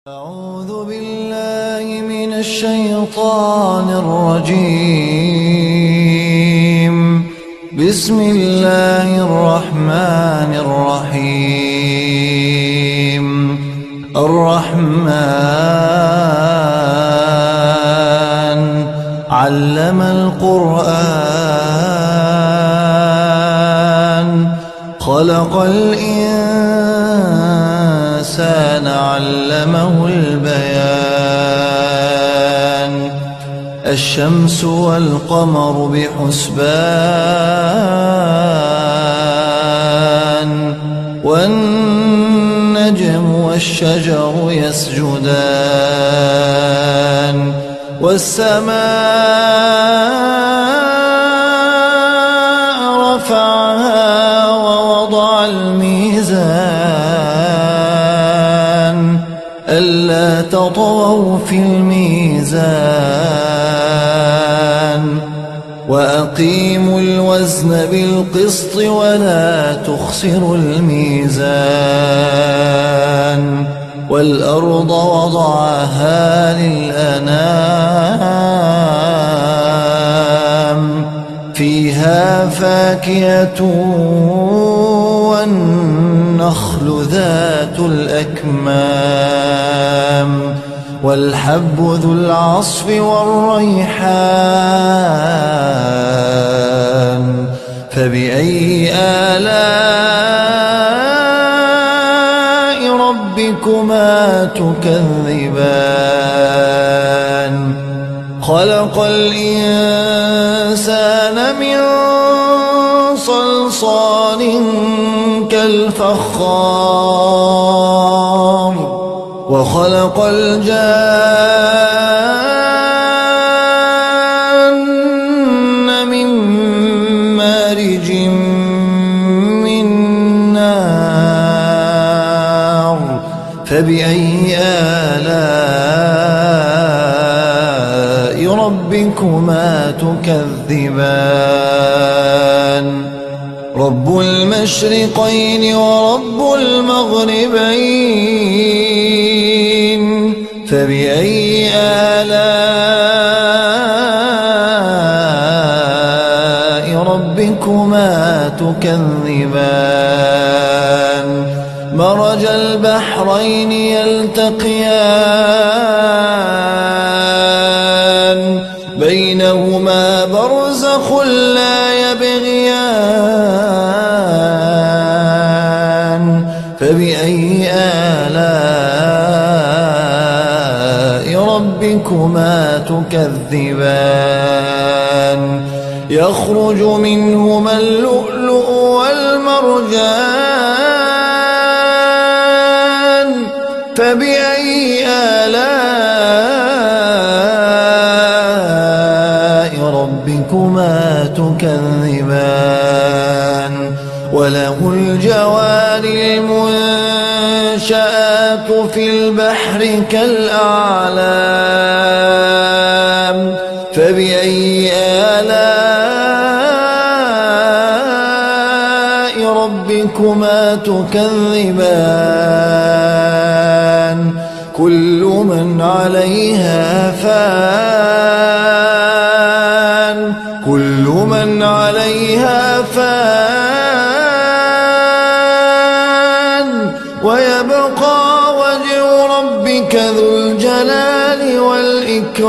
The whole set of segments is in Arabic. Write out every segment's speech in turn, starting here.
أعوذ بالله من الشيطان الرجيم. بسم الله الرحمن الرحيم. الرحمن علم القرآن خلق الإنسان علمه البيان. الشمس والقمر بحسبان والنجم والشجر يسجدان والسماء رفعها ووضع الميزان ألا تطغوا في الميزان وأقيموا الوزن بالقسط ولا تخسروا الميزان والأرض وضعها للأنام فيها فاكهة والنخل ذات الأكمام والحب ذو العصف والريحان فبأي آلاء ربكما تكذبان. خلق الإنسان من صلصال كالفخار وخلق الجان من مارج من نار فبأي آلاء ربكما تكذبان. رب المشرقين ورب المغربين فبأي آلاء ربكما تكذبان. مرج البحرين يلتقيان بينهما برزخ لا يبغيان فبأي آلاء ربكما تكذبان. يخرج منهما اللؤلؤ والمرجان فبأي آلاء ربكما تكذبان. وله الجوار المنشآت في البحر كالأعلام فبأي آلاء ربكما تكذبان. كل من عليها فان كل من عليها فان ويبقى وجه ربك ذو الجلال والإكرام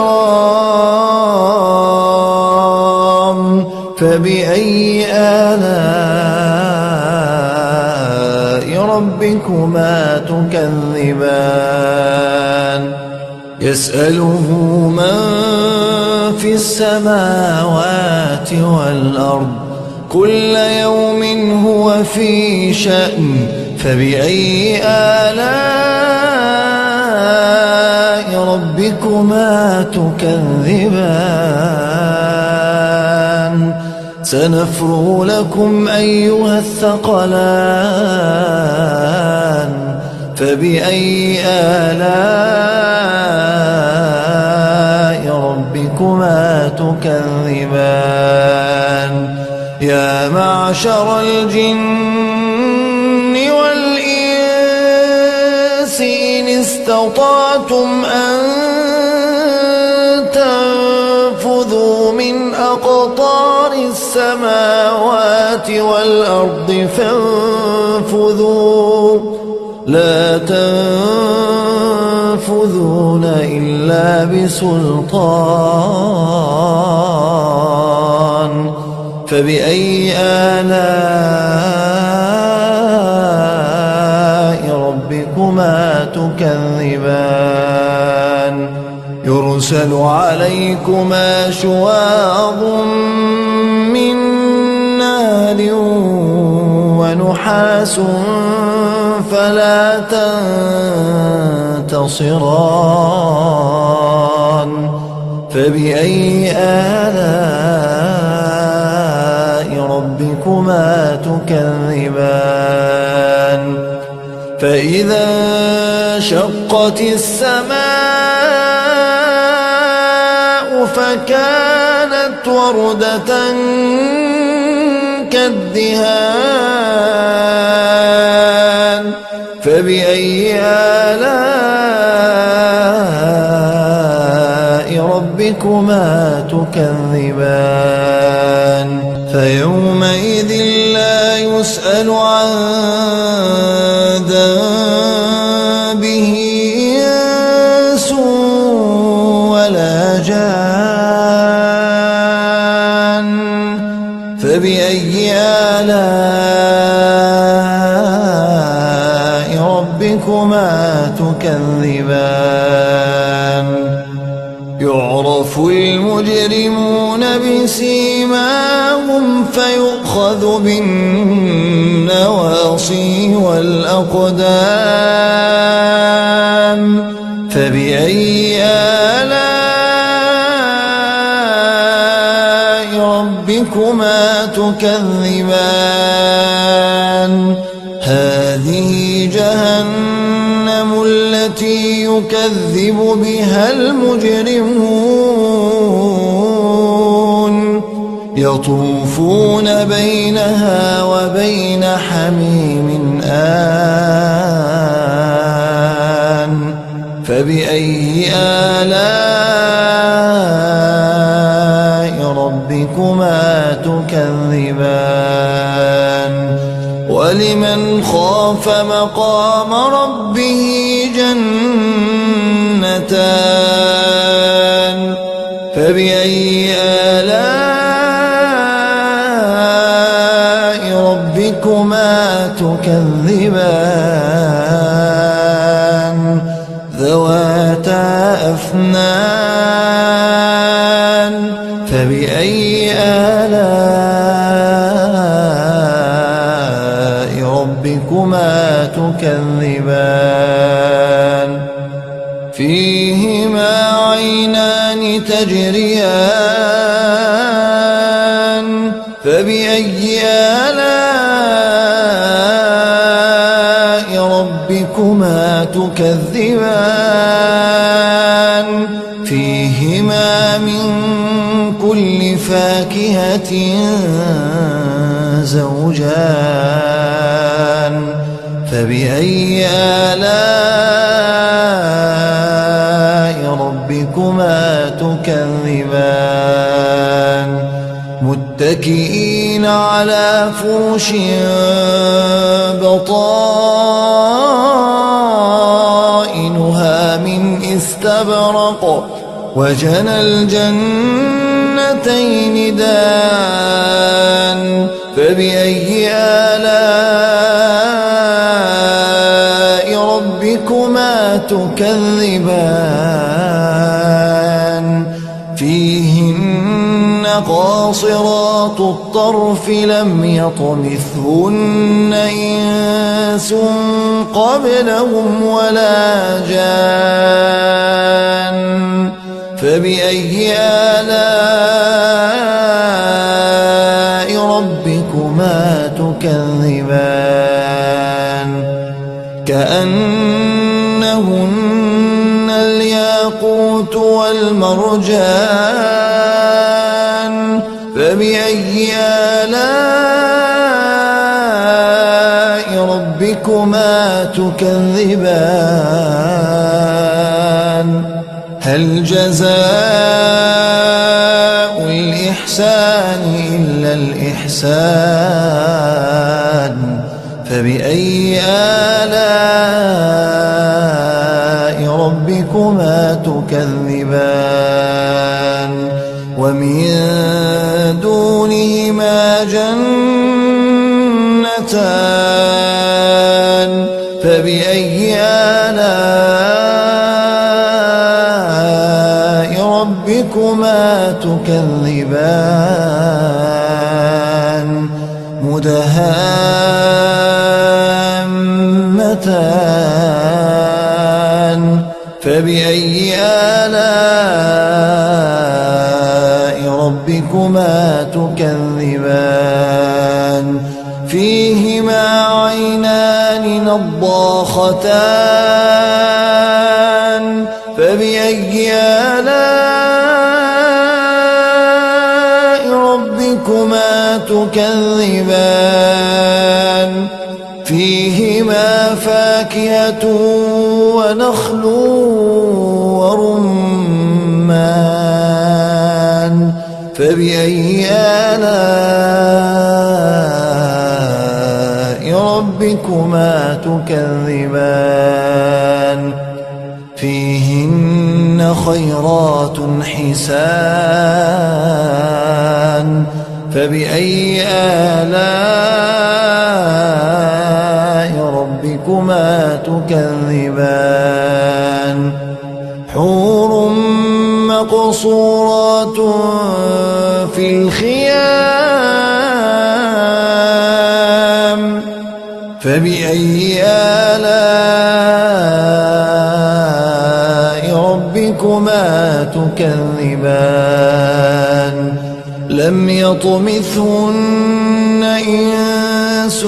فبأي آلاء ربكما تكذبان. يسأله من في السماوات والأرض كل يوم هو في شأن فبأي آلاء ربكما تكذبان. سنفرغ لكم أيها الثقلان فبأي آلاء ربكما تكذبان. يا معشر الجن والإنس إن استطعتم أن تنفذوا من أقطار السماوات والأرض فانفذوا لا تنفذون إلا بسلطان فبأي آلاء ربكما تكذبان يرسل عليكما شواظ من نار ونحاس فلا تنتصران فبأي آلاء ربكما تكذبان فإذا انشقت السماء فكانت وردة كالدهان فبأي آلاء ربكما تكذبان فيومئذ لا يسأل عن ذنبه إنس ولا جان فبأي آلاء ربكما تكذبان يعرف المجرمون بسيماهم فيؤخذ بالنواصي والأقدام فبأي آلاء ربكما تكذبان هذه جهنم التي يكذب بها المجرمون يطوفون بينها وبين حميم آن فبأي آلاء ربكما تكذبان ولمن خاف مقام ربه جنتان فبأي آلاء ربكما تكذبان ذواتا أفنان فبأي آلاء ربكما تكذبان فيهما عينان تجريان فبأي آلاء ربكما تكذبان فيهما من كل فاكهة زوجان فبأي آلاء ربكما تكذبان متكئين على فرش بطائنها من استبرق وجنى الجنتين دان فبأي آلاء ربكما تكذبان فيهن قاصرات الطرف لم يطمثهن إنس قبلهم ولا جان فبأي آلاء ربكما تكذبان كأنهن الياقوت والمرجان فبأي آلاء ربكما ربكما تكذبان هل جزاء الإحسان إلا الإحسان فبأي آلاء ربكما تكذبان ومن دونهما جنتان فبأي آلاء ربكما تكذبان مدهامتان فبأي آلاء ربكما تكذبان فيهما عينان نضاختان فبأي آلاء ربكما تكذبان فيهما فاكهة ونخل ورمان فبأي آلاء ربكما تكذبان فيهن خيرات حسان فبأي آلاء ربكما تكذبان حور مقصورات في الخيام فبأي آلاء ربكما تكذبان لم يطمثهن إنس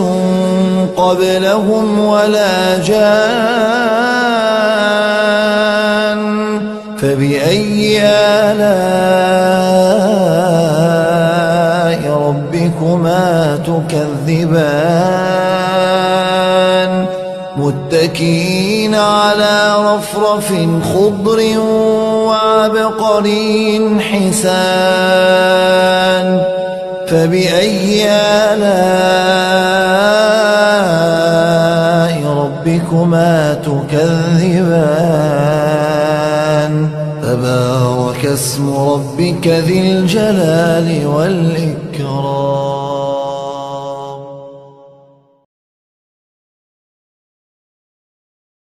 قبلهم ولا جان فبأي آلاء ربكما تكذبان متكئين على رفرف خضر وعبقري حسان فبأي آلاء ربكما تكذبان تبارك اسم ربك ذي الجلال والإكرام